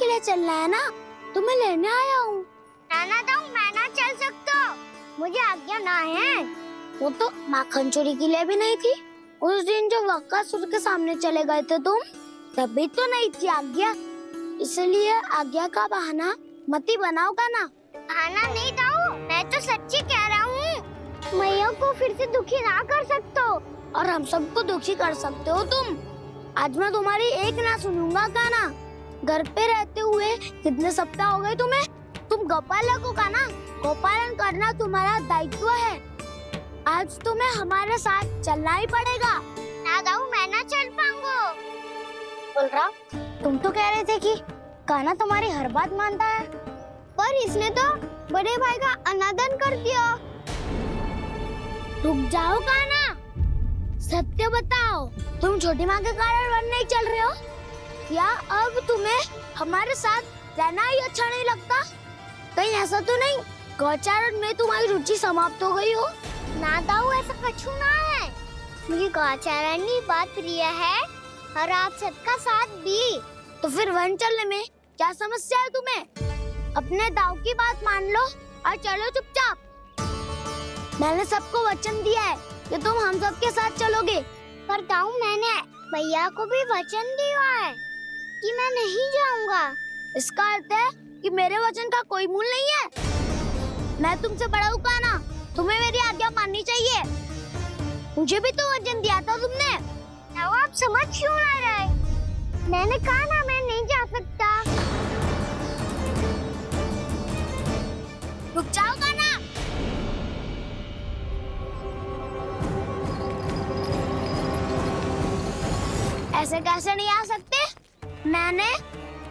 के लिए चलना है ना, तुम्हें लेने आया हूँ। नाना दाऊ मैं ना चल सकता, मुझे आज्ञा ना है। वो तो माखन चोरी के लिए भी नहीं थी। उस दिन जो वक्कासुर के सामने चले गए थे तुम, तभी तो नहीं थी आज्ञा। इसलिए आज्ञा का बहाना मत ही बनाओगा ना। बहाना नहीं दाऊ, मैं तो सच्ची कह रहा हूँ। मैया को फिर से दुखी ना कर सकते हो। और हम सबको दुखी कर सकते हो तुम। आज मैं तुम्हारी एक ना सुनूंगा का ना। घर पे रहते हुए कितने सप्ताह हो गए तुम्हें? तुम गोपालक हो का ना। गोपालन करना तुम्हारा दायित्व है। आज तुम्हें हमारे साथ चलना ही पड़ेगा। ना दाऊ मैं ना चल पाऊंगा। बलराम, तुम तो कह रहे थे कि कान्हा तुम्हारी हर बात मानता है, पर इसने तो बड़े भाई का अनादर कर दिया। रुक जाओ कान्हा, सत्य बताओ, तुम छोटी माँ के कारण वन नहीं चल रहे हो? या अब तुम्हें हमारे साथ रहना ही अच्छा नहीं लगता? कहीं ऐसा तो नहीं गौचारण में तुम्हारी रुचि समाप्त हो गई हो? ना दाऊ ऐसा कछु ना है। मुझे गौचारण की बात प्रिय है और आप सबका साथ भी। तो फिर वन चलने में क्या समस्या है तुम्हें? अपने दाऊ की बात मान लो और चलो चुपचाप। मैंने सबको वचन दिया है कि तुम हम सबके साथ चलोगे। पर दाऊ मैंने भैया को भी वचन दिया है कि मैं नहीं जाऊंगा। इसका अर्थ है कि मेरे वचन का कोई मूल नहीं है। मैं तुमसे बड़ा हूँ कान्हा, तुम्हें मेरी आज्ञा माननी चाहिए। मुझे भी तो वचन दिया था तुमने। दाऊ आप समझ क्यों आ रहे? मैंने कहा ना मैं नहीं जा सकता। रुक जाओ कान्हा। ऐसे कैसे नहीं आ सकते? मैंने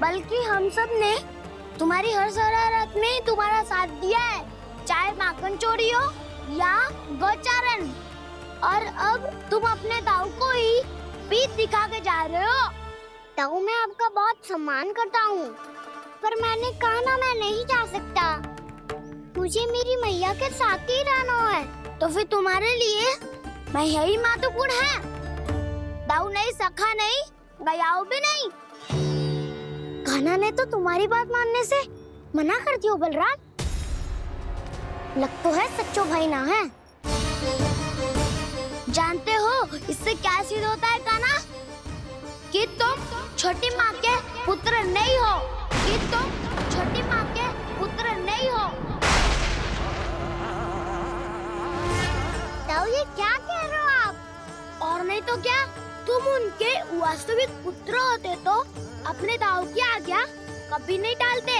बल्कि हम सब ने तुम्हारी हर शरारत में तुम्हारा साथ दिया है, चाहे माखन चोरी हो या गोचारण। और अब तुम अपने दाऊ को ही पीठ दिखा के जा रहे हो। दाऊ मैं आपका बहुत सम्मान करता हूँ, पर मैंने कहा ना मैं नहीं जा सकता। मुझे मेरी मैया के साथ ही रहना है। तो फिर तुम्हारे लिए मैं यही महत्वपूर्ण है। दाऊ नहीं, सखा नहीं, गयाऊ भी नहीं। कान्हा ने तो तुम्हारी बात मानने से मना कर दिया बलराम। लग तो है सच्चो भाई ना है। जानते हो इससे क्या सिद्ध होता है कान्हा? कि तुम छोटी माँ के पुत्र नहीं हो, कि तुम छोटी माँ के पुत्र नहीं हो। दाऊ ये क्या कह रहे हो आप? और नहीं तो क्या, तुम उनके वास्तविक पुत्र होते तो अपने दाऊ की आज्ञा कभी नहीं टालते।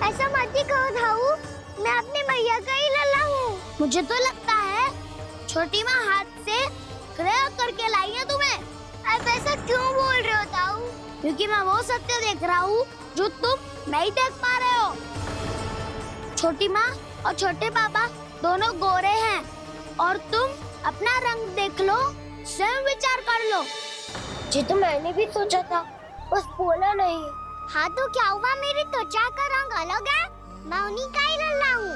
ऐसा मत ही कहो दाऊ, मैं अपनी मैया का ही लल्ला हूँ। मुझे तो लगता है छोटी माँ हाथ से ग्रह करके लाई है तुम्हें। आप ऐसा क्यों बोल रहे हो दाऊ? क्योंकि मैं वो सत्य देख रहा हूँ जो तुम नहीं देख पा रहे हो। छोटी माँ और छोटे पापा दोनों गोरे हैं और तुम अपना रंग देख लो, स्वयं विचार कर लो। जी तो मैंने भी सोचा था, बस बोला नहीं। हाँ तो क्या हुआ, मेरी त्वचा का रंग अलग है, मैं उन्हीं का ही लल्ला हूँ।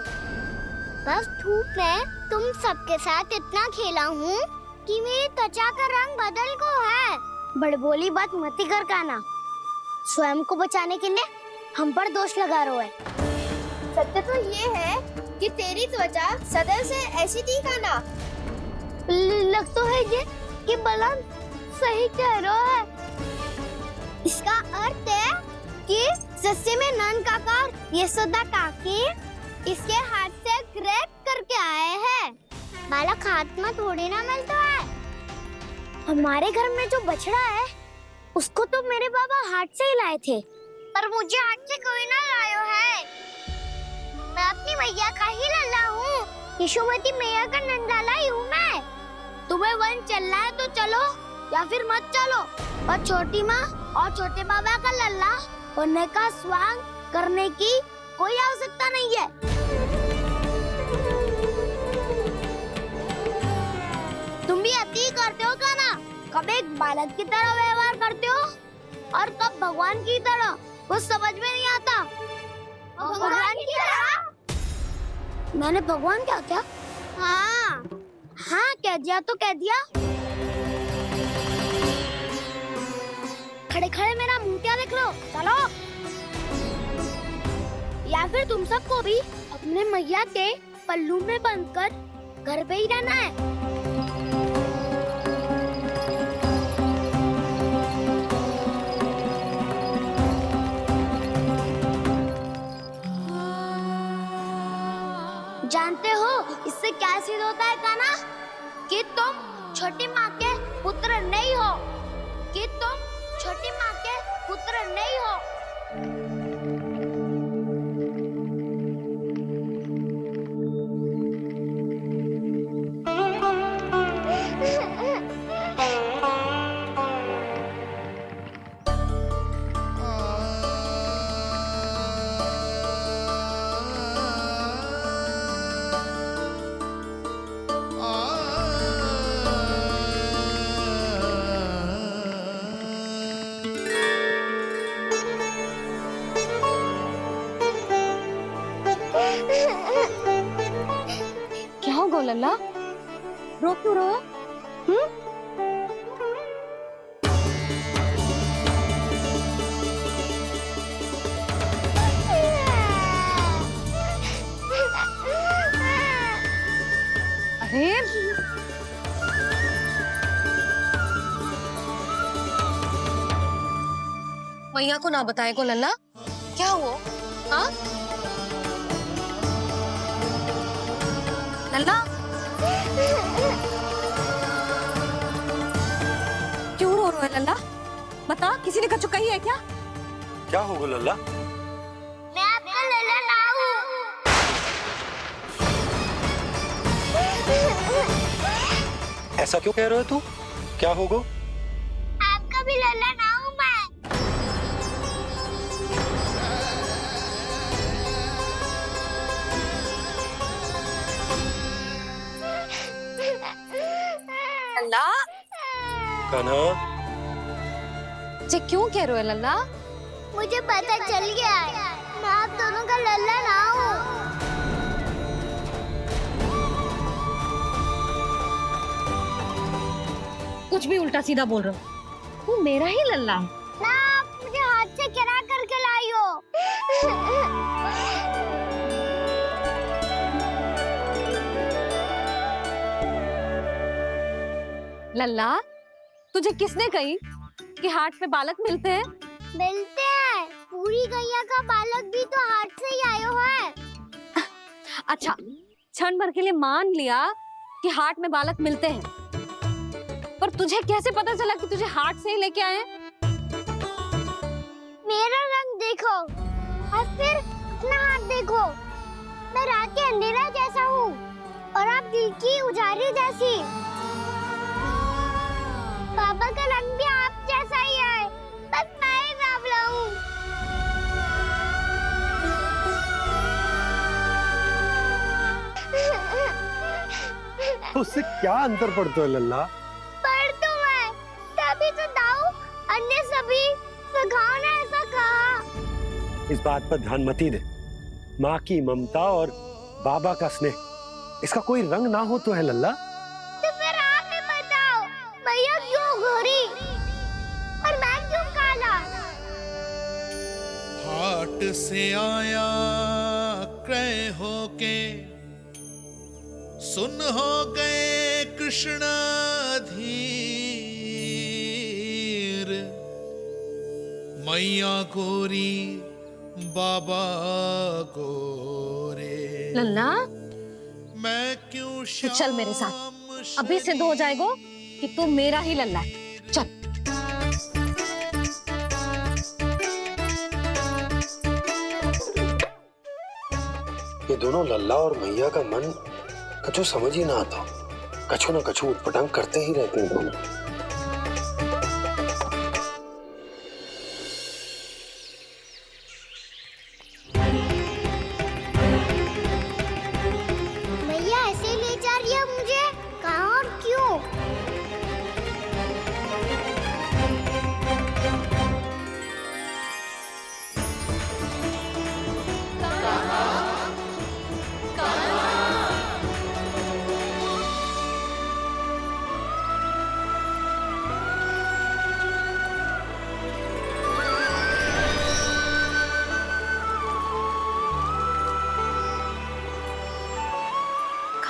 बस धूप में तुम सबके साथ इतना खेला हूँ कि मेरी त्वचा का रंग बदल को है। बड़बोली बात मत ही कर कान्हा। स्वयं को बचाने के लिए हम पर दोष लगा रहे हो। सत्य तो ये है कि तेरी त्वचा सदैव से ऐसी थी कान्हा। लग तो है ये कि बलराम सही कह रहा है। इसका अर्थ है कि सस्ते में नन काका यशोदा काकी इसके हाथ से ग्रेट करके आए हैं। बालक हाथ में थोड़ी ना मिलता है। हमारे घर में जो बछड़ा है उसको तो मेरे बाबा हाथ से ही लाए थे। पर मुझे हाथ से कोई ना लायो है। मैं अपनी मैया का ही लल्ला हूँ। यशोमती मैया का नंदलाला ही हूँ मैं। तुम्हें वन चलना है तो चलो या फिर मत चलो, और छोटी माँ और छोटे बाबा का लल्ला होने का स्वांग करने की कोई आवश्यकता नहीं है। तुम भी अति करते हो कान्हा। कब एक बालक की तरह व्यवहार करते हो और कब भगवान की तरह, कुछ समझ में नहीं आता। भगवान की तरह? मैंने भगवान क्या क्या? हाँ हाँ कह दिया तो कह दिया। खड़े खड़े मेरा मुंह क्या देख लो, चलो। या फिर तुम सबको भी अपने मैया के पल्लू में बंधकर घर पे ही रहना है? जानते हो इससे क्या सिद्ध होता है कान्हा? कि तुम छोटी माँ के पुत्र नहीं हो, कि तुम छोटी माँ के पुत्र नहीं हो। क्या हो गो लल्ला, रो क्यों रहो? अरे मैया को ना बताए को लल्ला, क्या हुआ? हाँ लल्ला, क्यों रो रहे हो लल्ला? बता, किसी ने कछु कही है क्या? क्या होगा लल्ला? मैं आपका लल्ला ना हूँ। ऐसा क्यों कह रहे हो तू? क्या होगा? आपका भी लल्ला ना हूँ मैं। लल्ला, कान्हा, जे क्यों कह रहे हो लल्ला? मुझे पता चल गया है, मैं आप दोनों का लल्ला ना हूँ। कुछ भी उल्टा सीधा बोल रहे हो, तू मेरा ही लल्ला है। ना, आप मुझे हाथ से गिरा करके लाई हो। लल्ला, तुझे किसने कही कि हाट में बालक मिलते हैं? मिलते हैं, पूरी गैया का बालक भी तो हाट से ही आयो है। अच्छा, क्षण भर के लिए मान लिया कि हाट में बालक मिलते हैं, पर तुझे कैसे पता चला कि तुझे हाट से ही लेके आए? मेरा रंग देखो और फिर अपना हाथ देखो। मैं रात के अंधेरा जैसा हूँ और आप दिल की उजाली जैसी। पापा का रंग भी आप जैसा ही है, बस मैं ही बावला हूँ। उससे क्या अंतर पड़ता है लल्ला? पर तो मैं तभी तो दाऊ अन्य सभी सखाओ ने ऐसा कहा। इस बात पर ध्यान मत ही दे। माँ की ममता और बाबा का स्नेह, इसका कोई रंग ना हो तो है लल्ला? तो फिर आप ही बताओ, भैया क्यों गोरी और मैं क्यों काला? हाट से आया क्रय होके, सुन हो गए कृष्ण धीर। मैया गोरी बाबा गोरे, लल्ला, मैं क्यों तू चल मेरे साथ, अभी सिद्ध हो जाएगा कि तू मेरा ही लल्ला है। चल। ये दोनों लल्ला और मैया का मन कछु समझ ही ना आता, कछु ना कछु उटपटांग करते ही रहते हैं दोनों। भैया ऐसे ले जा रही है मुझे, कहाँ और क्यों?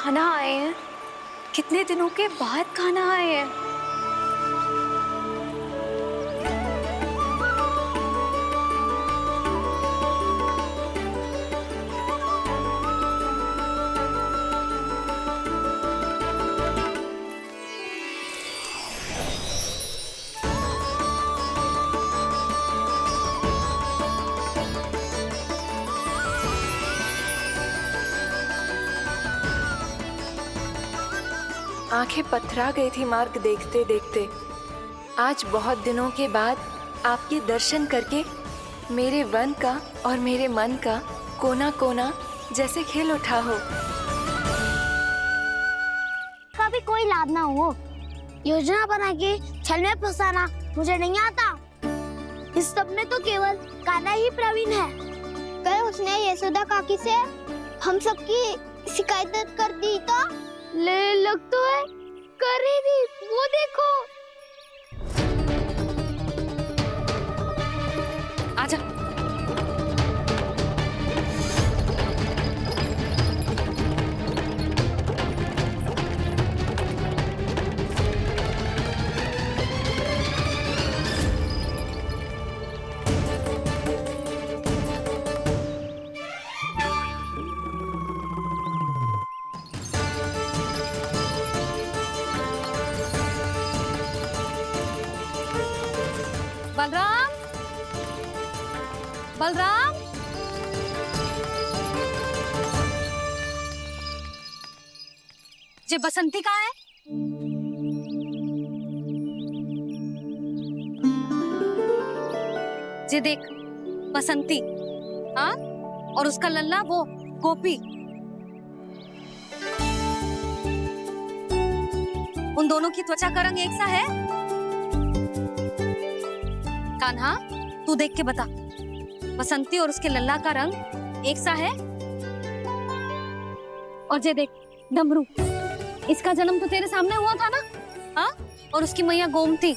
खाना आए हैं, कितने दिनों के बाद खाना आए हैं। आंखें पथरा गई थी मार्ग देखते देखते। आज बहुत दिनों के बाद आपके दर्शन करके मेरे वन का और मेरे मन का कोना कोना जैसे खिल उठा हो। कभी कोई लाभ ना हो। योजना बना के छल में फंसाना मुझे नहीं आता। इस सब में तो केवल कान्हा ही प्रवीण है। कल उसने यशोदा काकी से हम सबकी शिकायत कर दी तो ले लग तो है कर ही दी, वो देखो। आजा। बलराम, बलराम, ये बसंती कहाँ है? ये देख बसंती, हाँ, और उसका लल्ला वो गोपी। उन दोनों की त्वचा का रंग एक सा है? कान्हा, तू देख के बता, बसंती और उसके लल्ला का रंग एक सा है? और ये देख डमरू, इसका जन्म तो तेरे सामने हुआ था ना, हाँ? और उसकी मैया गोमती,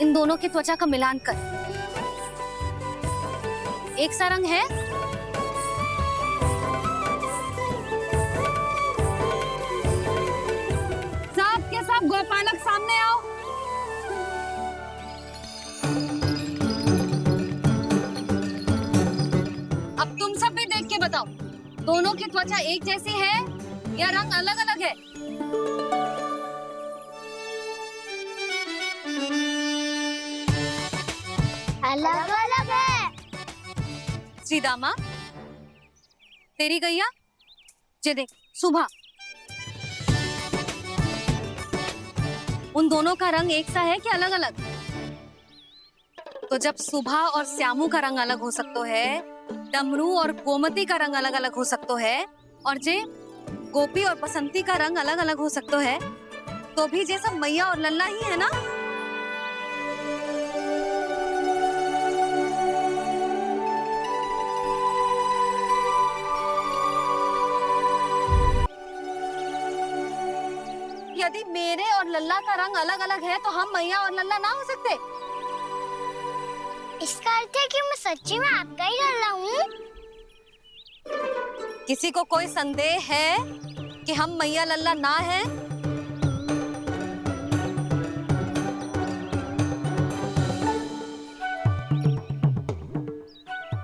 इन दोनों की त्वचा का मिलान कर, एक सा रंग है? सब के सब गोपालक सामने आओ। बताओ, दोनों की त्वचा एक जैसी है या रंग अलग अलग है? अलग अलग है। श्रीदामा, तेरी गैया, ये देख सुबह, उन दोनों का रंग एक सा है कि अलग अलग? तो जब सुबह और श्यामू का रंग अलग हो सकता है, डमरू और गोमती का रंग अलग अलग हो सकता है, और जे गोपी और बसंती का रंग अलग अलग हो सकता है, तो भी जे सब मैया और लल्ला ही है ना? यदि मेरे और लल्ला का रंग अलग अलग है तो हम मैया और लल्ला ना हो सकते? इसका अर्थ है कि मैं सच्ची में आपका ही लल्ला हूँ? किसी को कोई संदेह है कि हम मैया लल्ला ना हैं?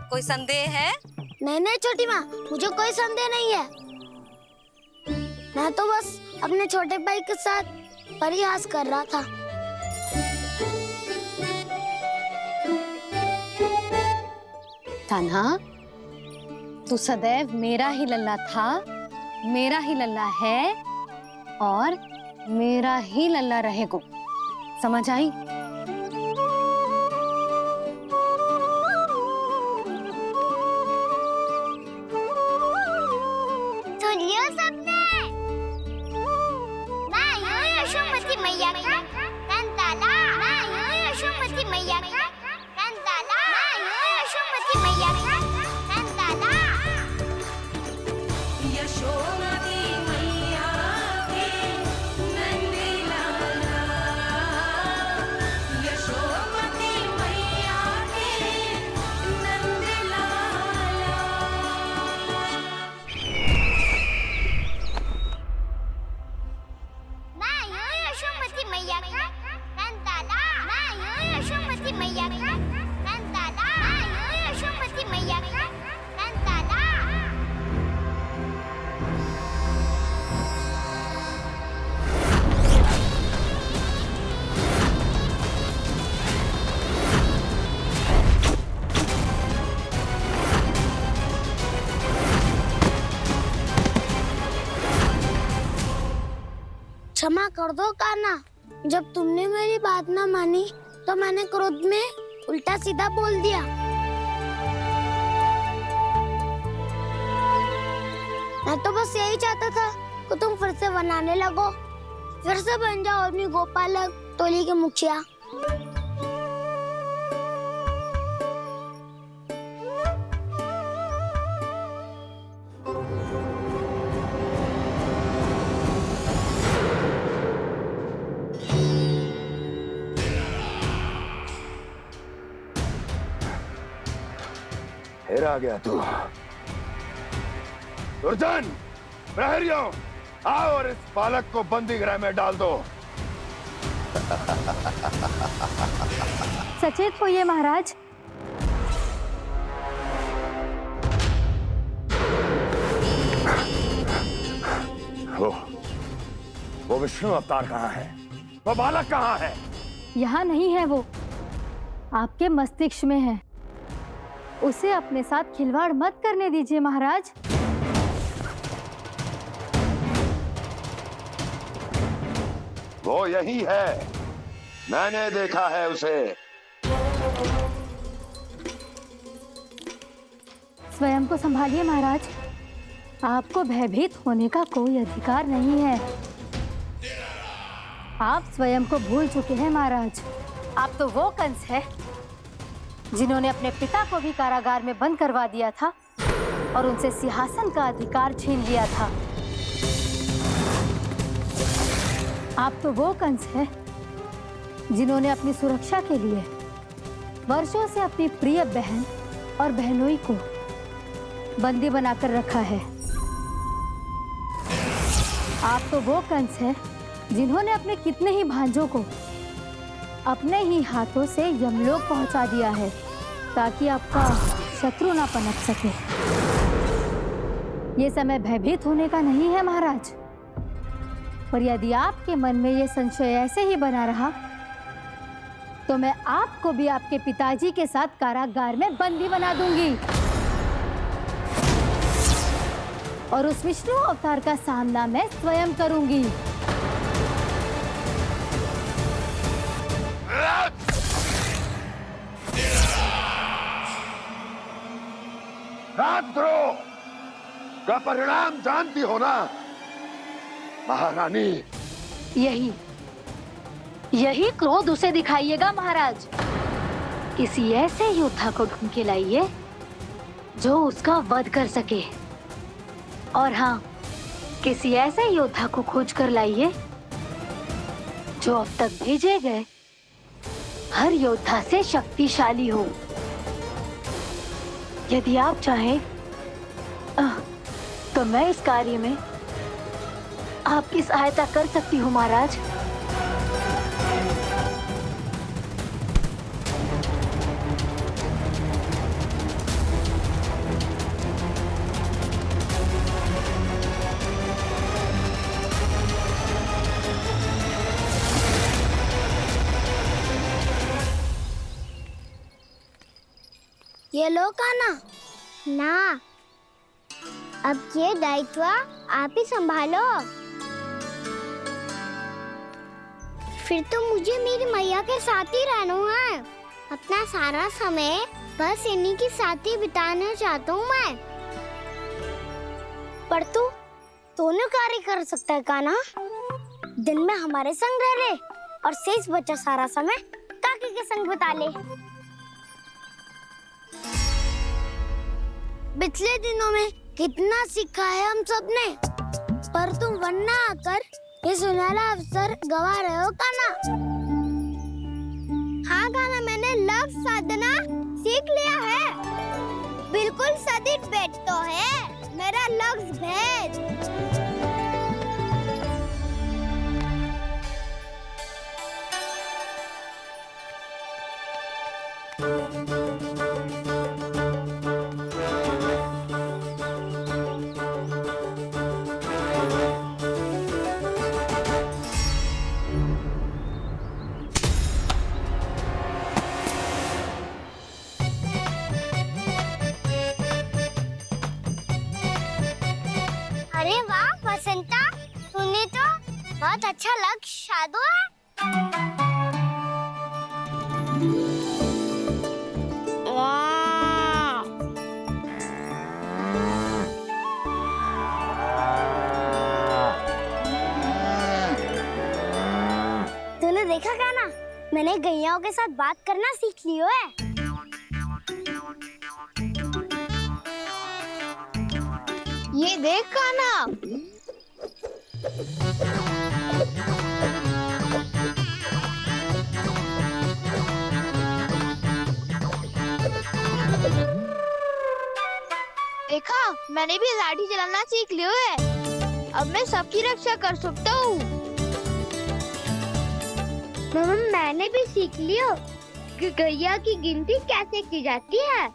कोई संदेह है? नहीं नहीं छोटी माँ, मुझे कोई संदेह नहीं है। मैं तो बस अपने छोटे भाई के साथ परिहास कर रहा था। कान्हा, तू सदैव मेरा ही लल्ला था, मेरा ही लल्ला है और मेरा ही लल्ला रहेगा। समझ आई? सुनियो सबने, मैं हूँ यशोमती मैया का कंताला। मैं हूँ यशोमती मैया का कंताला। मैं हूँ यशोमती मैया का कंताला। यशोमती मैया के नंद लाला, क्षमा कर दो कान्हा। जब तुमने मेरी बात ना मानी तो मैंने क्रोध में उल्टा सीधा बोल दिया। मैं तो बस यही चाहता था कि तुम फिर से बनाने लगो, फिर से बन जाओ अपनी गोपालक टोली के मुखिया। फिर आ गया तू। दुर्जन, प्रहरियों, आओ और इस बालक को बंदी गृह में डाल दो। सचेत होइए महाराज। वो विष्णु अवतार कहाँ है? वो बालक कहाँ है? यहाँ नहीं है वो, आपके मस्तिष्क में है। उसे अपने साथ खिलवाड़ मत करने दीजिए महाराज। वो यही है, मैंने देखा है उसे। स्वयं को संभालिए महाराज, आपको भयभीत होने का कोई अधिकार नहीं है। आप स्वयं को भूल चुके हैं महाराज। आप तो वो कंस है जिन्होंने अपने पिता को भी कारागार में बंद करवा दिया था और उनसे सिंहासन का अधिकार छीन लिया था। आप तो वो कंस है जिन्होंने अपनी सुरक्षा के लिए वर्षों से अपनी प्रिय बहन और बहनोई को बंदी बनाकर रखा है। आप तो वो कंस है जिन्होंने अपने कितने ही भांजों को अपने ही हाथों से यमलोक पहुंचा दिया है ताकि आपका शत्रु ना पनप सके। ये समय भयभीत होने का नहीं है महाराज, पर यदि आपके मन में ये संशय ऐसे ही बना रहा तो मैं आपको भी आपके पिताजी के साथ कारागार में बंदी बना दूंगी और उस विष्णु अवतार का सामना मैं स्वयं करूंगी। राजद्रोह का परिणाम जानती हो ना महारानी? यही क्रोध उसे दिखाइएगा महाराज। किसी ऐसे योद्धा को ढूंढ के लाइए जो उसका वध कर सके, और हाँ, किसी ऐसे योद्धा को खोज कर लाइए जो अब तक भेजे गए हर योद्धा से शक्तिशाली हो। यदि आप चाहें तो मैं इस कार्य में आपकी सहायता कर सकती हूँ महाराज। ये लो कान्हा। ना, अब ये दायित्व आप ही संभालो। फिर तो मुझे मेरी मैया के साथ ही रहना है। अपना सारा समय बस इन्हीं के साथ ही बिताना चाहता हूँ मैं। पर तू दोनों कार्य कर सकता है कान्हा। दिन में हमारे संग रह ले और शेष बचा सारा समय काकी के संग बिता ले। पिछले दिनों में कितना सीखा है हम सब ने, पर तुम वरना आकर ये सुनहरा अवसर गवा रहे हो कान्हा। हाँ कान्हा, मैंने लक्ष्य साधना सीख लिया है। बिल्कुल सदित भेद तो है मेरा लक्ष्य भेद। बहुत अच्छा लग शादो है। तूने देखा काना, मैंने गैयाओं के साथ बात करना सीख लियो है। ये देख काना, देखा मैंने भी लाठी चलाना सीख लियो है। अब मैं सबकी रक्षा कर सकता हूँ। मम्मा मैंने भी सीख लियो कि गैया की गिनती कैसे की जाती है।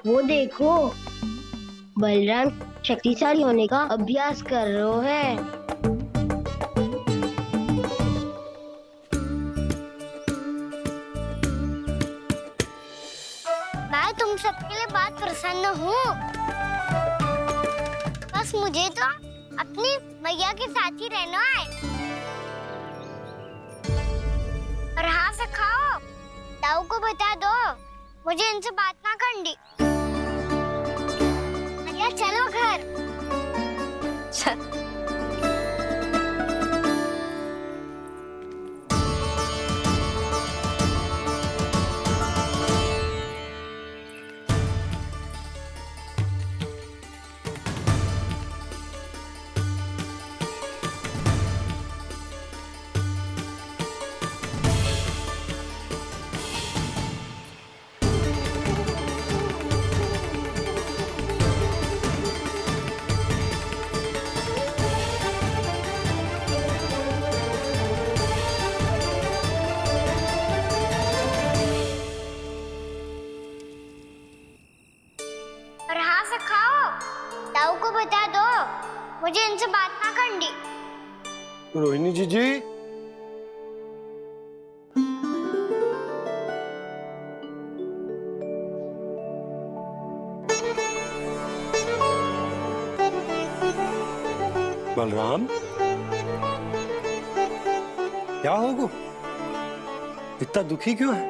वो देखो, बलराम शक्तिशाली होने का अभ्यास कर रहे है। मैं तुम सबके लिए बहुत प्रसन्न हूँ। बस मुझे तो अपनी मैया के साथ ही रहना है। और हाँ से खाओ, ताऊ को बता दो मुझे इनसे बात ना करनी। मैया चलो घर। चल। और हाँ से खाओ, ताऊ को बता दो मुझे इनसे बात ना करनी। रोहिणी जी बलराम, क्या होगा? इतना दुखी क्यों है?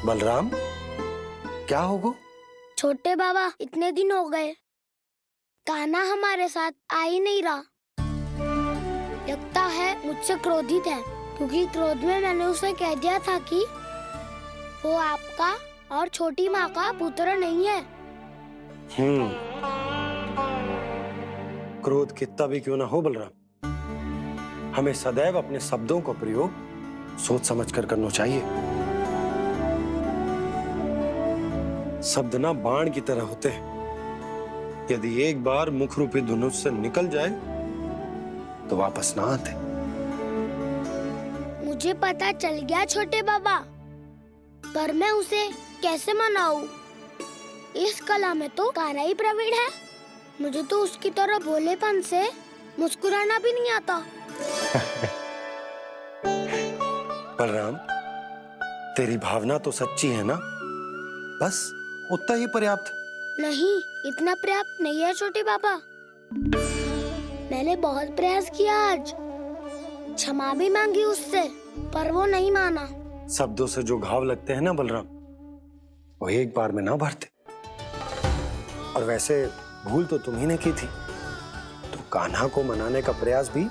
बलराम, क्या होगा? छोटे बाबा, इतने दिन हो गए कान्हा हमारे साथ आ ही नहीं रहा। लगता है मुझसे क्रोधित है, क्योंकि क्रोध में मैंने उसे कह दिया था कि वो आपका और छोटी माँ का पुत्र नहीं है। क्रोध कितना भी क्यों ना हो बलराम, हमें सदैव अपने शब्दों का प्रयोग सोच समझकर करना चाहिए। शब्द ना बाण की तरह होते हैं, यदि एक बार मुख रूपी धनुष से निकल जाए तो वापस ना आते। मुझे पता चल गया छोटे बाबा, पर मैं उसे कैसे मनाऊं? इस कला में तो कान्हा ही प्रवीण है। मुझे तो उसकी तरह भोलेपन से मुस्कुराना भी नहीं आता। बलराम, तेरी भावना तो सच्ची है ना, बस उतना ही पर्याप्त। नहीं, इतना पर्याप्त नहीं है छोटे बाबा। मैंने बहुत प्रयास किया आज, क्षमा भी मांगी उससे, पर वो नहीं माना। शब्दों से जो घाव लगते हैं ना बलराम, वो एक बार में ना भरते। और वैसे भूल तो तुम्ही ने की थी, तो कान्हा को मनाने का प्रयास भी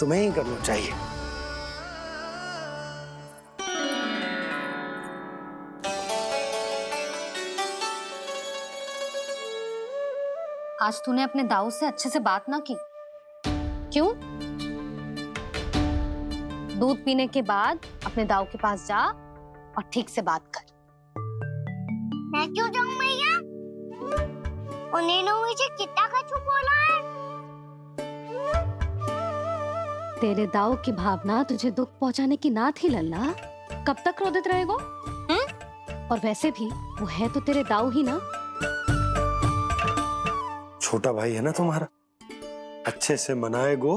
तुम्हें ही करना चाहिए। आज तूने अपने दाऊ से अच्छे से बात ना की, क्यों? दूध पीने के बाद अपने दाऊ के पास जा और ठीक से बात कर। मैं क्यों जाऊं मैया? उन्होंने मुझे कितना कछु बोला है। तेरे दाऊ की भावना तुझे दुख पहुंचाने की ना थी लल्ला। कब तक क्रोधित रहेगो? और वैसे भी वो है तो तेरे दाऊ ही ना। छोटा भाई है ना तुम्हारा, अच्छे से मनाएगो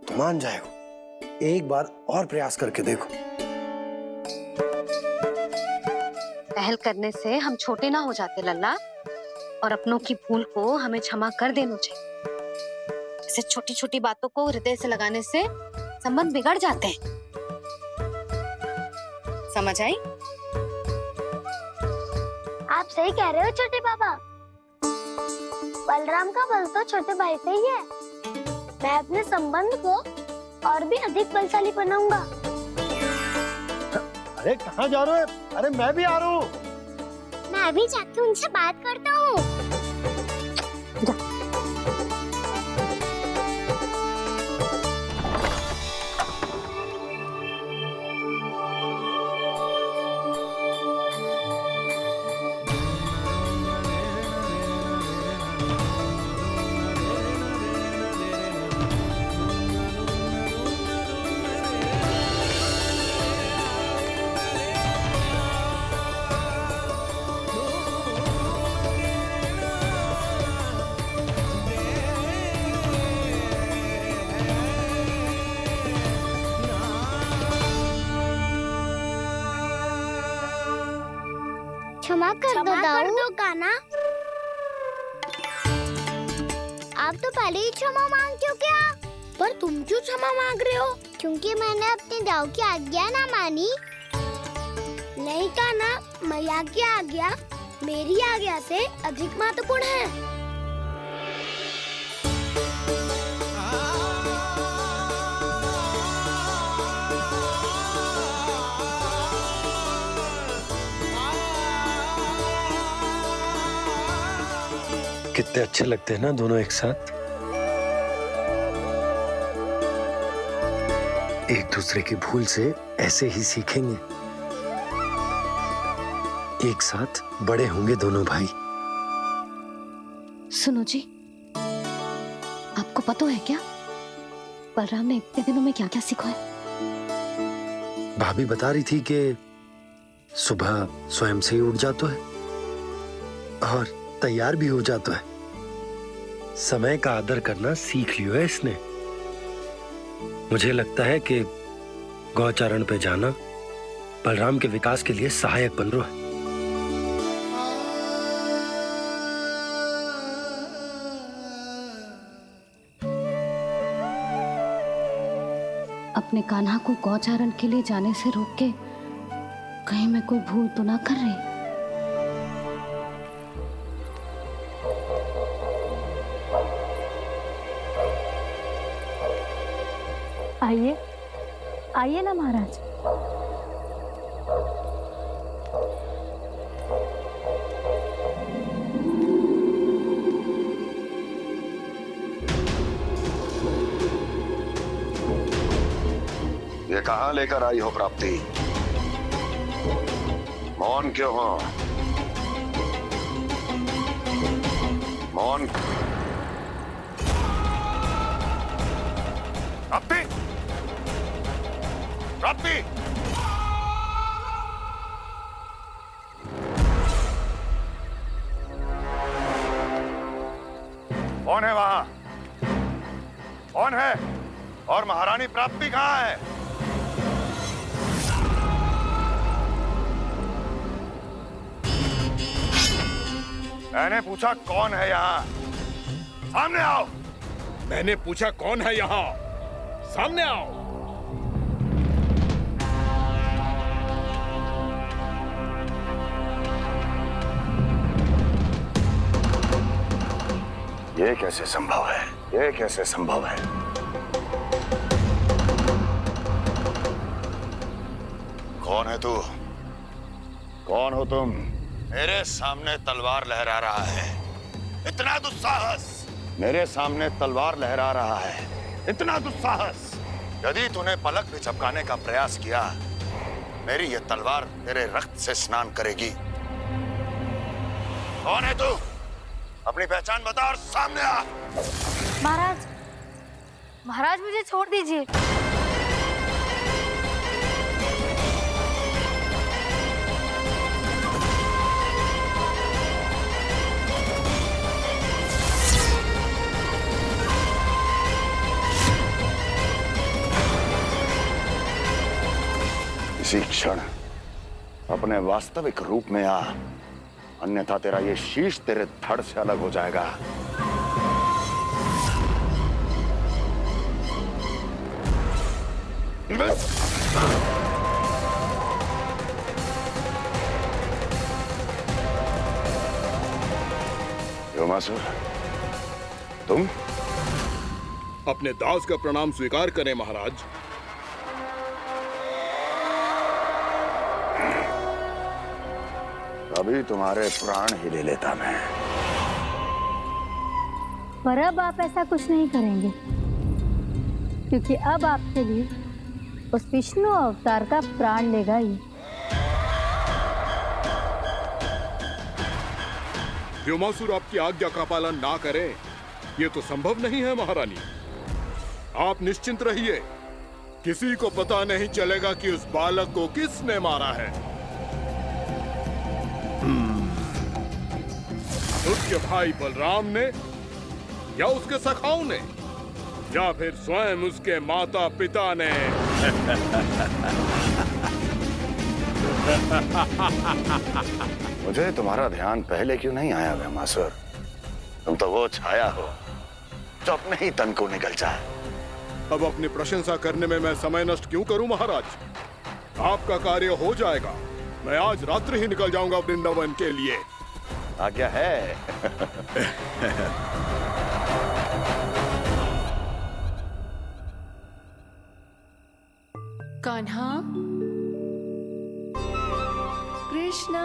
तो मान जाएगो। एक बार और प्रयास करके देखो। पहल करने से हम छोटे ना हो जाते लल्ला, और अपनों की भूल को हमें क्षमा कर देना चाहिए। ऐसे छोटी छोटी बातों को हृदय से लगाने से संबंध बिगड़ जाते हैं। समझ आई? आप सही कह रहे हो छोटे पापा। बलराम का बल तो छोटे भाई से ही है। मैं अपने संबंध को और भी अधिक बलशाली बनाऊंगा। अरे कहाँ जा रहे हो? अरे मैं भी आ रहा हूँ। मैं अभी जाके उनसे बात करता हूँ। क्षमा कर दो कान्हा। आप तो पहले ही क्षमा मांगते हो क्या? पर तुम क्यों क्षमा मांग रहे हो? क्योंकि मैंने अपने दाऊ की आज्ञा ना मानी। नहीं कान्हा, मैया की आज्ञा मेरी आज्ञा से अधिक महत्वपूर्ण है। कितने अच्छे लगते हैं ना दोनों एक साथ। एक दूसरे की भूल से ऐसे ही सीखेंगे। एक साथ बड़े होंगे दोनों भाई। सुनो जी, आपको पता है क्या बलराम ने इतने दिनों में क्या क्या सीखा है? भाभी बता रही थी कि सुबह स्वयं से ही उठ जाता है और तैयार भी हो जाता है। समय का आदर करना सीख लियो है इसने। मुझे लगता है कि गौचारण पे जाना बलराम के विकास के लिए सहायक बन रहा है। अपने कान्हा को गौचारण के लिए जाने से रोक के कहीं मैं कोई भूल तो ना कर रही? आइए आइए ना महाराज। ये कहाँ लेकर आई हो प्राप्ति? मौन क्यों हो? मौन। प्राप्ति, प्राप्ति, कौन है वहां? कौन है? और महारानी प्राप्ति कहाँ है? मैंने पूछा कौन है यहाँ? सामने आओ। मैंने पूछा कौन है यहाँ? सामने आओ। ये कैसे संभव है? ये कैसे संभव है? कौन है तू? कौन हो तुम? मेरे सामने तलवार लहरा रहा है। इतना दुस्साहस! मेरे सामने तलवार लहरा रहा है। इतना दुस्साहस! यदि तूने पलक भी झपकाने का प्रयास किया, मेरी ये तलवार तेरे रक्त से स्नान करेगी। कौन है तू? अपनी पहचान बता और सामने आ। महाराज, महाराज मुझे छोड़ दीजिए। इसी क्षण अपने वास्तविक रूप में आ, अन्यथा तेरा ये शीश तेरे धड़ से अलग हो जाएगा। व्योमासुर, तुम? अपने दास का प्रणाम स्वीकार करें महाराज। अभी तुम्हारे प्राण ही ले लेता मैं। पर अब आप ऐसा कुछ नहीं करेंगे, क्योंकि अब आपके लिए उस विष्णु अवतार का प्राण लेगा ही। व्योमासुर आपकी आज्ञा का पालन ना करें, ये तो संभव नहीं है महारानी। आप निश्चिंत रहिए, किसी को पता नहीं चलेगा कि उस बालक को किसने मारा है। उसके भाई बलराम ने, या उसके सखाओं ने, या फिर स्वयं उसके माता पिता ने। मुझे तुम्हारा ध्यान पहले क्यों नहीं आया व्योमासुर? तुम तो वो छाया हो जो अपने ही तन को निकल जाए। अब अपनी प्रशंसा करने में मैं समय नष्ट क्यों करूं महाराज? आपका कार्य हो जाएगा। मैं आज रात्रि ही निकल जाऊंगा वृंदावन के लिए। आज्ञा है। कान्हा, कृष्णा,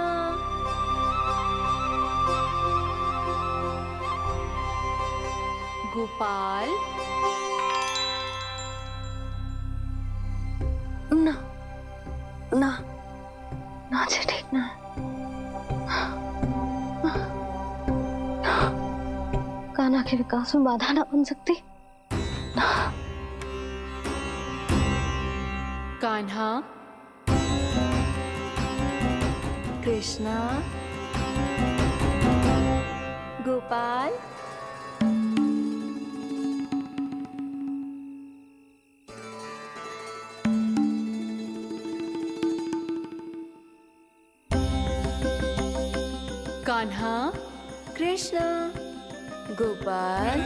गोपाल। ना ना ना जी, ठीक ना। कान्हा के विकास में बाधा ना बन सकती। कान्हा, कृष्णा, गोपाल। कान्हा, कृष्णा, गोपाल।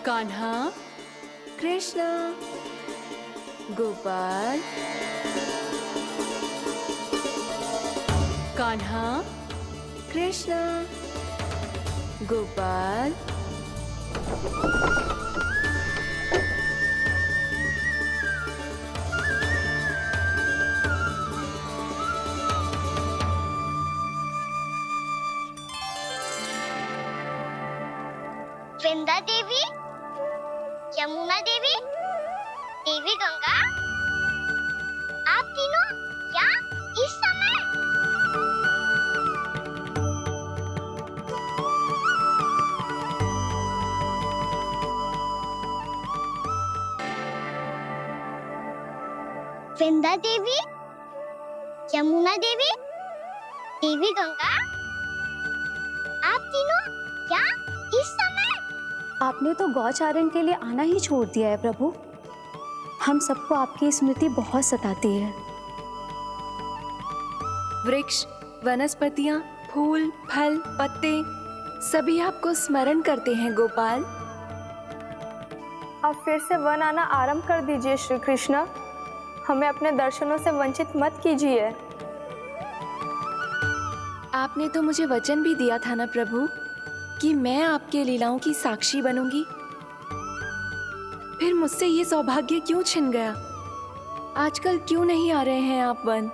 कान्हा, कृष्णा, गोपाल। कान्हा, कृष्णा, गोपाल। वृंदा देवी, यमुना देवी, देवी गंगा, आप तीनों क्या इस समय? वृंदा देवी, यमुना देवी, देवी गंगा, आप तीनों क्या इस समय? आपने तो गौचारण के लिए आना ही छोड़ दिया है प्रभु। हम सबको आपकी स्मृति बहुत सताती है। वृक्ष, वनस्पतियां, फूल, फल, पत्ते सभी आपको स्मरण करते हैं गोपाल। अब फिर से वन आना आरंभ कर दीजिए श्री कृष्ण। हमें अपने दर्शनों से वंचित मत कीजिए। आपने तो मुझे वचन भी दिया था ना प्रभु कि मैं आपके लीलाओं की साक्षी बनूंगी। फिर मुझसे ये सौभाग्य क्यों छिन गया? आजकल क्यों नहीं आ रहे हैं आप वन?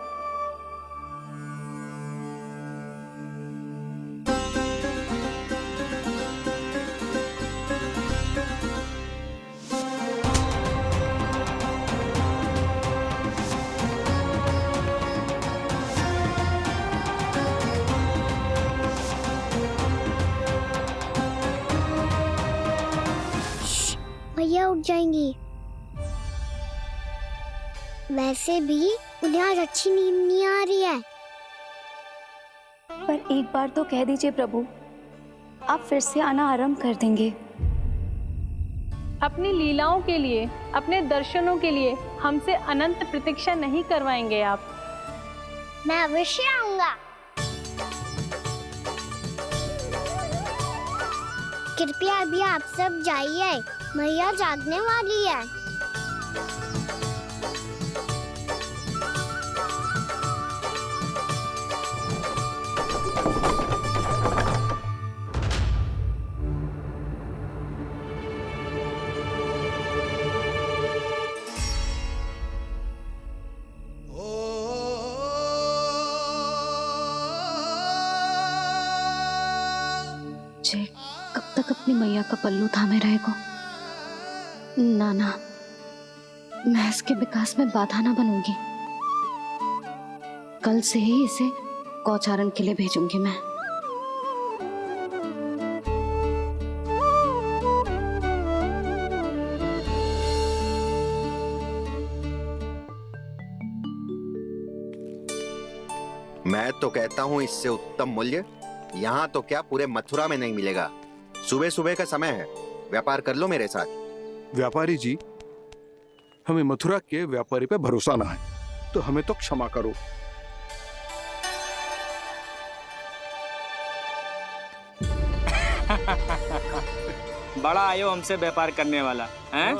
भैया उठ जाएंगी। वैसे भी उन्हें आज अच्छी नींद नहीं आ रही है। पर एक बार तो कह दीजिए प्रभु, आप फिर से आना आरंभ कर देंगे। अपनी लीलाओं के लिए, अपने दर्शनों के लिए हमसे अनंत प्रतीक्षा नहीं करवाएंगे आप? मैं अवश्य आऊंगा। कृपया अभी आप सब जाइए, मैया जागने वाली है। जे कब तक अपनी मैया का पल्लू थामे रहेगा? ना ना, मैं इसके विकास में बाधा ना बनूंगी। कल से ही इसे गौचारण के लिए भेजूंगी मैं। मैं तो कहता हूँ इससे उत्तम मूल्य यहाँ तो क्या पूरे मथुरा में नहीं मिलेगा। सुबह सुबह का समय है, व्यापार कर लो मेरे साथ। व्यापारी जी, हमें मथुरा के व्यापारी पे भरोसा ना है, तो हमें तो क्षमा करो। बड़ा आयो हमसे व्यापार करने वाला हैं?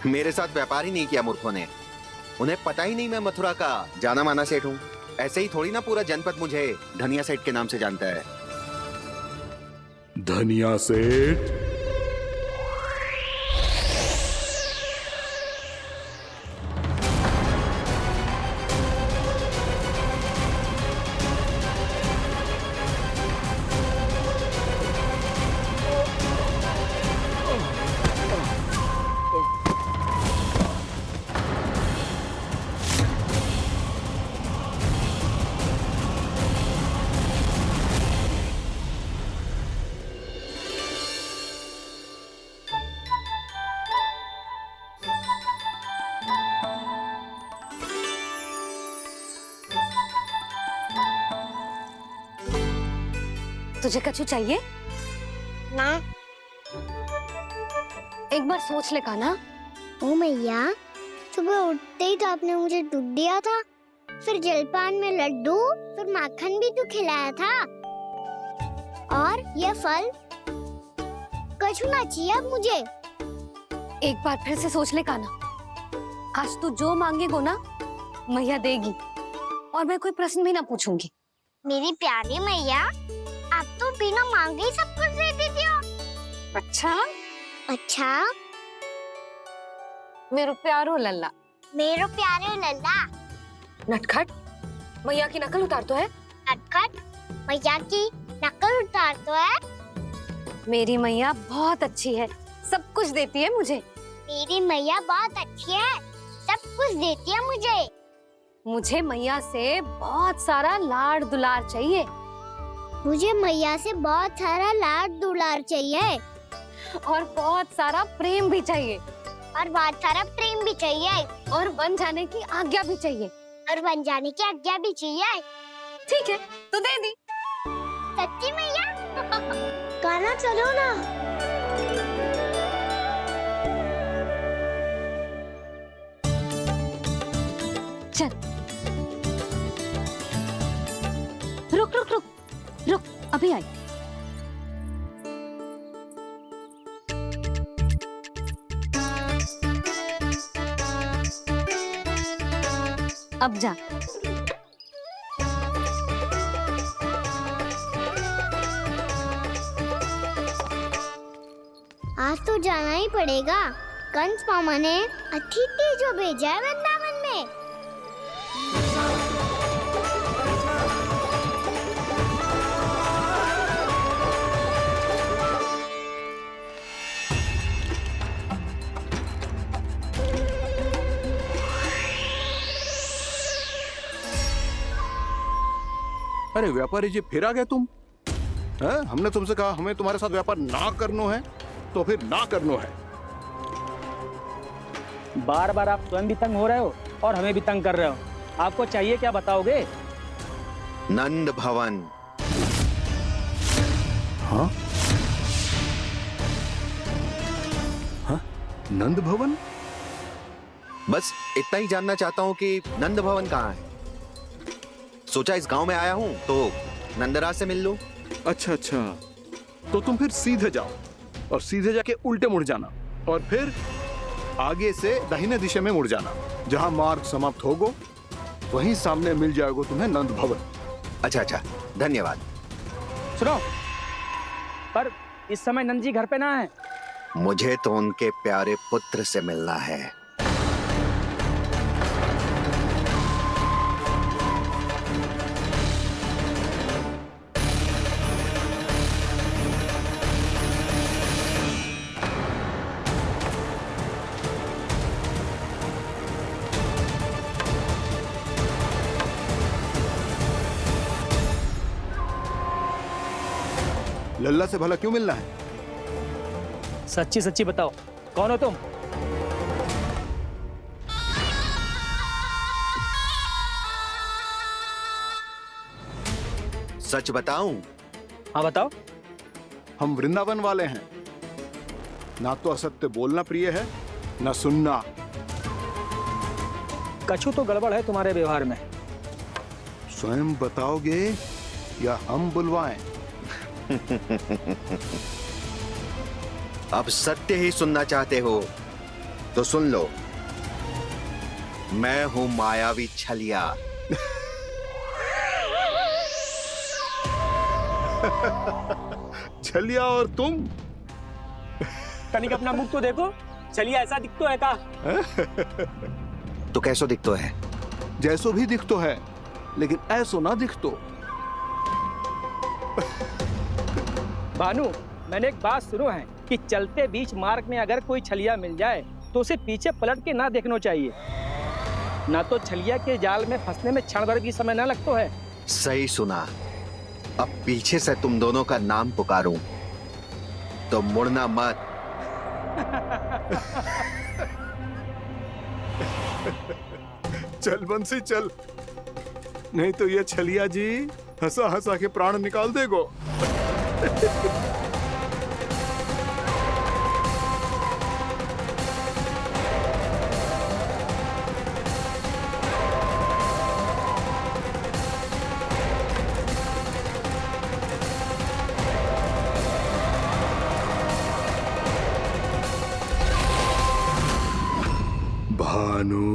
मेरे साथ व्यापार ही नहीं किया मूर्खों ने। उन्हें पता ही नहीं मैं मथुरा का जाना माना सेठ हूँ। ऐसे ही थोड़ी ना पूरा जनपद मुझे धनिया सेठ के नाम से जानता है। धनिया सेठ? तुझे कछु चाहिए? ना। एक बार सोच ले कान्हा। ओ मैया, सुबह उठते ही तो आपने मुझे दूध दिया था, फिर जलपान में लड्डू, फिर माखन भी तो खिलाया था। और ये फल कछु ना चाहिए अब मुझे। एक बार फिर से सोच ले कान्हा। आज तू जो मांगेगो ना, मैया देगी, और मैं कोई प्रश्न भी ना पूछूंगी। मेरी प्यारी मैया, आप तो बिना मांगे ही सब कुछ दे देती हो। अच्छा? अच्छा? मेरो प्यारो लल्ला। मेरो प्यारे लल्ला। नटखट, मैया की नकल उतार तो है। नटखट, मैया की नकल उतार तो है। मेरी मैया बहुत अच्छी है, सब कुछ देती है मुझे। मेरी मैया बहुत अच्छी है, सब कुछ देती है मुझे। मुझे मैया से बहुत सारा लाड़ दुलार चाहिए। मुझे मैया से बहुत सारा लाड दुलार चाहिए। और बहुत सारा प्रेम भी चाहिए। और बहुत सारा प्रेम भी चाहिए। और बन जाने की आज्ञा भी चाहिए। और बन जाने की आज्ञा भी चाहिए। ठीक है, तो दे दी। सच्ची मैया? कान्हा चलो ना। चल। रुक रुक रुक रुक, अभी आई। अब जा। आज तो जाना ही पड़ेगा। कंस मामा ने अतिथि जो भेजा है वृंदावन में। अरे व्यापारी जी, फिर आ गए तुम? हैं? हमने तुमसे कहा हमें तुम्हारे साथ व्यापार ना करनो है, तो फिर ना करनो है। बार बार आप स्वयं भी तंग हो रहे हो और हमें भी तंग कर रहे हो। आपको चाहिए क्या बताओगे? नंद भवन। हाँ? हाँ? नंद भवन? बस इतना ही जानना चाहता हूँ कि नंद भवन कहाँ है। सोचा इस गांव में आया हूँ तो नंदराज से मिल लूं। अच्छा अच्छा, तो तुम फिर सीधे जाओ और सीधे जाके उल्टे मुड़ जाना और फिर आगे से दाहिने दिशा में मुड़ जाना। जहाँ मार्ग समाप्त होगो वहीं सामने मिल जाएगा तुम्हें नंद भवन। अच्छा अच्छा, धन्यवाद। सुनो, पर इस समय नंद जी घर पे ना है। मुझे तो उनके प्यारे पुत्र से मिलना है। लल्ला से भला क्यों मिलना है? सच्ची सच्ची बताओ, कौन हो तुम? सच बताऊं? हाँ बताओ। हम वृंदावन वाले हैं। ना तो असत्य बोलना प्रिय है, ना सुनना। कछु तो गड़बड़ है तुम्हारे व्यवहार में। स्वयं बताओगे या हम बुलवाएं? अब सत्य ही सुनना चाहते हो तो सुन लो। मैं हूं मायावी छलिया। छलिया और तुम? तनिक अपना मुख तो देखो, चलिए ऐसा दिख तो है का? तो कैसो दिखतो है? जैसो भी दिख तो है, लेकिन ऐसो ना दिख तो। भानु, मैंने एक बात सुनो है कि चलते बीच मार्ग में अगर कोई छलिया मिल जाए तो उसे पीछे पलट के ना देखना चाहिए। ना तो छलिया के जाल में फंसने में क्षण भर भी समय ना लगता है। सही सुना। अब पीछे से तुम दोनों का नाम पुकारूं तो मुड़ना मत। चल बंसी चल, नहीं तो ये छलिया जी हंसा हंसा के प्राण निकाल देगो। भानु,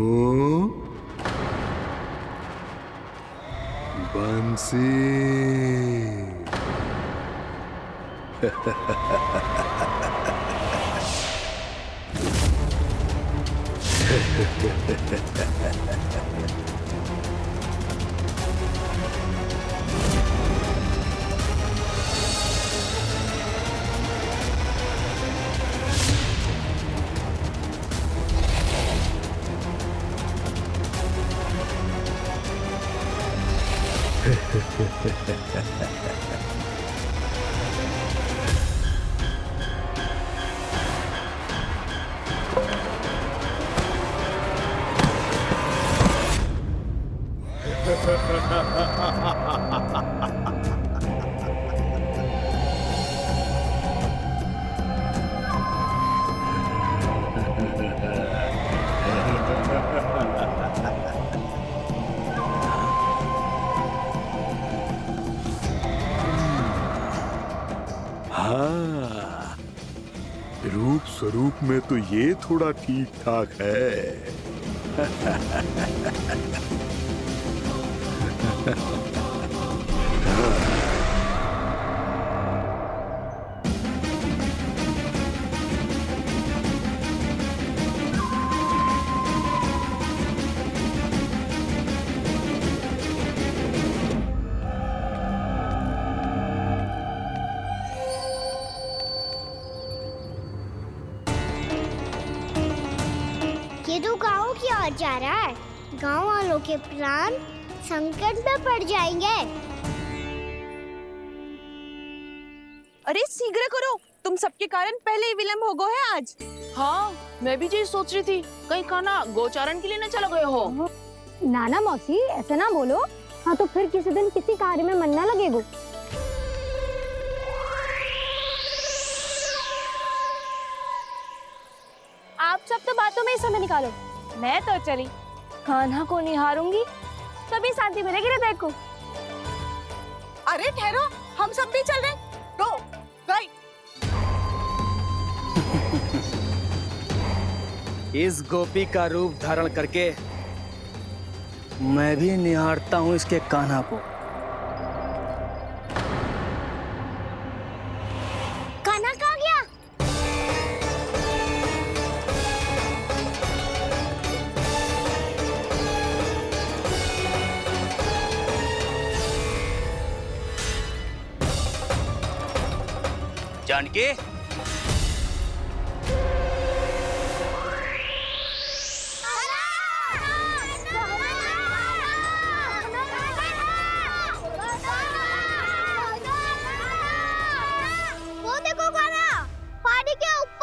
बंसी। हाँ, रूप स्वरूप में तो ये थोड़ा ठीक ठाक है। ये तो गाँव की ओर जा रहा है। गाँव वालों के प्राण संकट में पड़ जाएंगे। अरे शीघ्र करो, तुम सबके कारण पहले ही विलंब हो गए है आज। हाँ, मैं भी यही सोच रही थी, कहीं खाना गोचारण के लिए न चला गए हो। नाना मौसी ऐसे ना बोलो। हाँ तो फिर किसी दिन किसी कार्य में मन ना लगेगा। आप सब तो बातों में ही समय निकालो। मैं तो चली कान्हा को निहारूंगी, तभी शांति मिलेगी हृदय को। अरे ठहरो, हम सब भी चल रहे हैं। रो, राइट। इस गोपी का रूप धारण करके मैं भी निहारता हूँ इसके कान्हा को। कान्हा कहाँ गया? जानकी, वो देखो कान्हा पहाड़ी के ऊपर।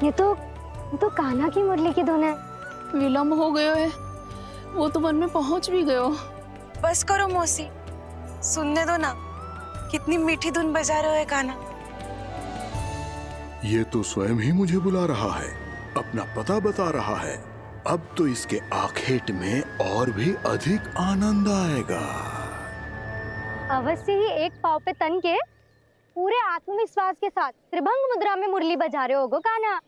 ये तो कान्हा की मुरली की धुन है। विलम्ब हो गयो है, वो तो वन में पहुंच भी गयो। बस करो मौसी, सुनने दो ना, कितनी मीठी धुन बजा रहे हो कान्हा। ये तो स्वयं ही मुझे बुला रहा है, अपना पता बता रहा है। अब तो इसके आखेट में और भी अधिक आनंद आएगा। अवश्य ही एक पाव पे तन के पूरे आत्मविश्वास के साथ त्रिभंग मुद्रा में मुरली बजा रहे होगो कान्हा।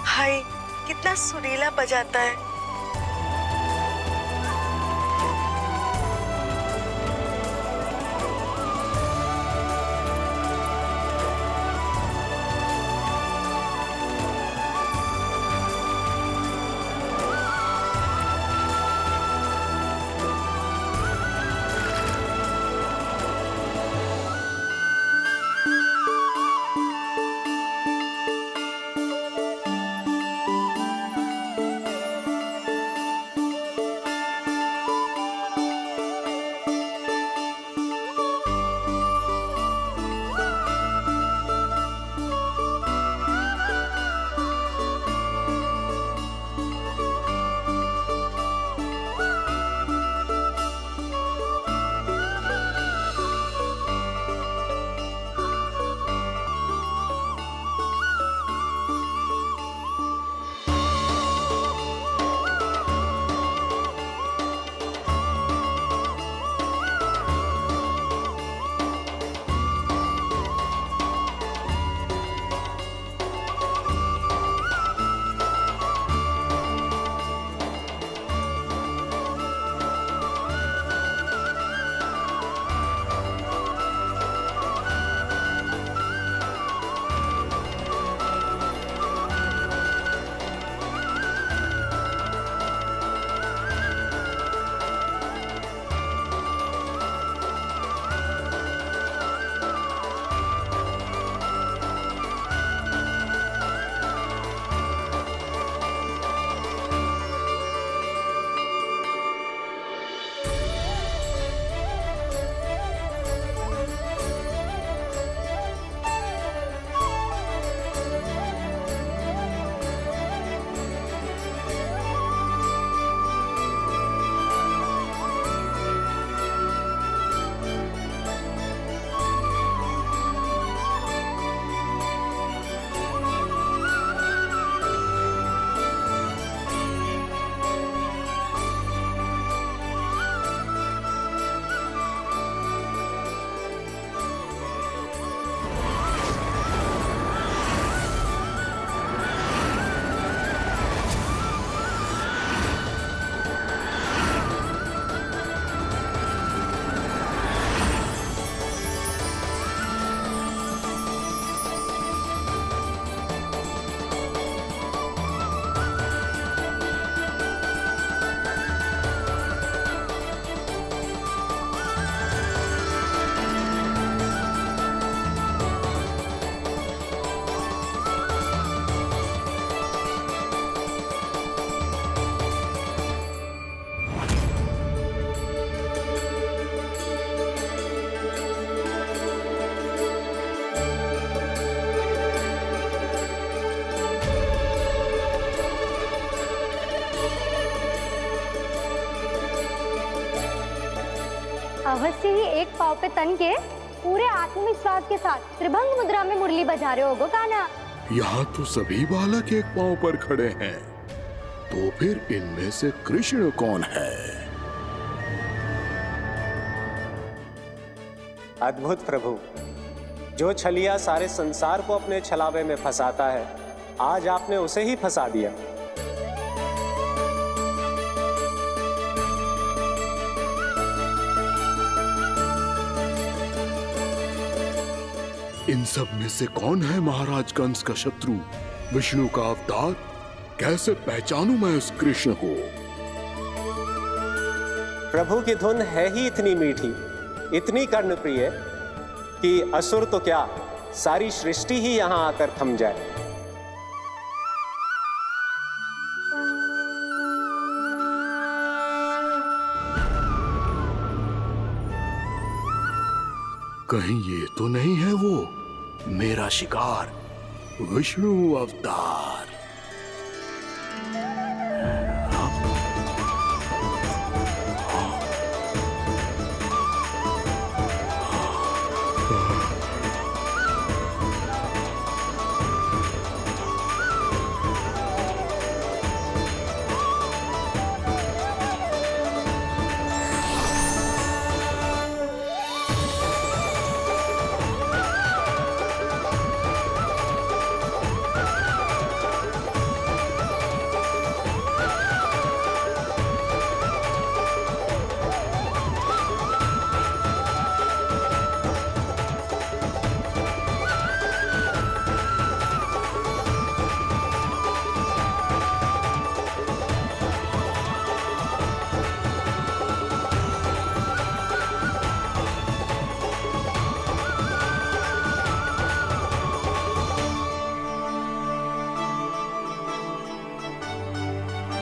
हाय, कितना सुरीला बजाता है। अवश्य ही एक पाव पे तन के पूरे आत्मविश्वास के साथ त्रिभंग मुद्रा में मुरली बजा रहे होगो कान्हा। यहाँ तो सभी बालक एक पांव पर खड़े हैं, तो फिर इनमें से कृष्ण कौन है? अद्भुत प्रभु, जो छलिया सारे संसार को अपने छलावे में फंसाता है, आज आपने उसे ही फंसा दिया। इन सब में से कौन है महाराज कंस का शत्रु, विष्णु का अवतार? कैसे पहचानूं मैं उस कृष्ण को? प्रभु की धुन है ही इतनी मीठी, इतनी कर्णप्रिय कि असुर तो क्या, सारी सृष्टि ही यहां आकर थम जाए। कहीं ये तो नहीं है वो मेरा शिकार, विष्णु अवतार?